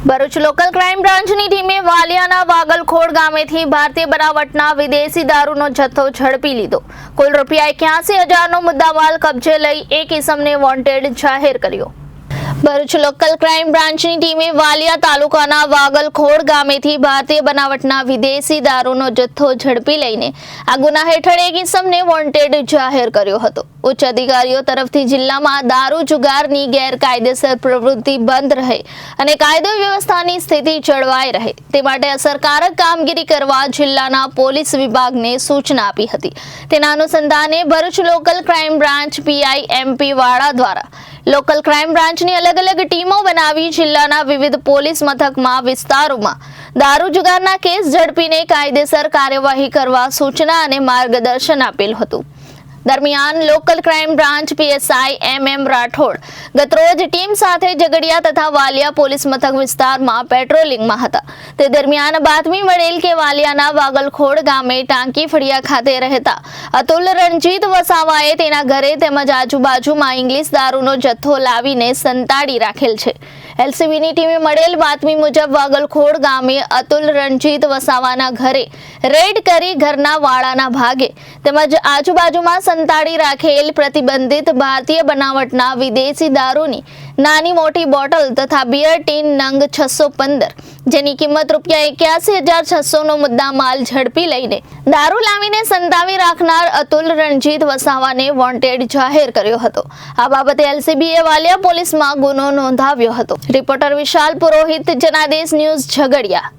Bharuch local crime બ્રાન્ચની ટીમે વાલિયાના વાગલખોડ ગામેથી ભારતીય બનાવટના વિદેશી દારૂનો જથ્થો ઝડપી લીધો। કુલ ₹81,000નો મુદ્દામાલ કબજે લઈ એક ઇસમને વોન્ટેડ જાહેર કર્યો। ભરૂચ લોકલ ક્રાઇમ બ્રાન્ચની ટીમે વાલિયા તાલુકાના વાગલખોડ ગામેથી ભારતીય બનાવટના વિદેશી દારૂનો જથ્થો ઝડપી લઈને આ ગુના હેઠળ એક ઇસમને વોન્ટેડ જાહેર કર્યો હતો। ઉચ્ચ અધિકારીઓ તરફથી જિલ્લામાં દારૂ જુગારની ગેરકાયદેસર પ્રવૃત્તિ બંધ રહે અને કાયદો વ્યવસ્થાની સ્થિતિ જળવાઈ રહે તે માટે અસરકારક કામગીરી કરવા જિલ્લાના પોલીસ વિભાગને સૂચના આપી હતી। તેના અનુસંધાને Bharuch local crime branch PI MP વાળા દ્વારા લોકલ ક્રાઇમ બ્રાન્ચની અલગ અલગ ટીમો બનાવી જિલ્લાના વિવિધ પોલીસ મથકમાં વિસ્તારોમાં દારૂ જુગારના કેસ ઝડપીને કાયદેસર કાર્યવાહી કરવા સૂચના અને માર્ગદર્શન આપેલ હતું। દરમિયાન local crime branch PSI MM Rathod ગતરોજ ટીમ સાથે ઝઘડિયા તથા વાલિયા પોલીસ મથક વિસ્તારમાં પેટ્રોલિંગમાં હતા। તે દરમિયાન બાતમી મળેલ કે વાલિયાના વાગલખોડ ગામે ટાંકી ફળિયા ખાતે રહેતા અતુલ રણજીત વસાવાએ તેના ઘરે તેમજ આજુબાજુમાં ઇંગ્લિશ દારૂનો જથ્થો લાવીને સંતાડી રાખેલ છે। એલસીબીની ટીમે મળેલ બાતમી મુજબ વાગલખોડ ગામે અતુલ રણજીત વસાવાના ઘરે રેડ કરી ઘરના વાળાના ભાગે તેમજ આજુબાજુમાં સંતાડી રાખેલ પ્રતિબંધિત ભારતીય બનાવટના વિદેશી દારૂની નાની મોટી બોટલ તથા બિયર ટીન નંગ 615 જેની કિંમત ₹81,600નો મુદ્દા માલ ઝડપી લઈને દારૂ લાવીને સંતાવી રાખનાર અતુલ રણજીત વસાવાને વોન્ટેડ જાહેર કર્યો હતો। આ બાબતે એલસીબીએ વાલિયા પોલીસમાં ગુનો નોંધાવ્યો હતો। રિપોર્ટર વિશાલ પુરોહિત, જનાદેશ ન્યૂઝ, ઝઘડિયા।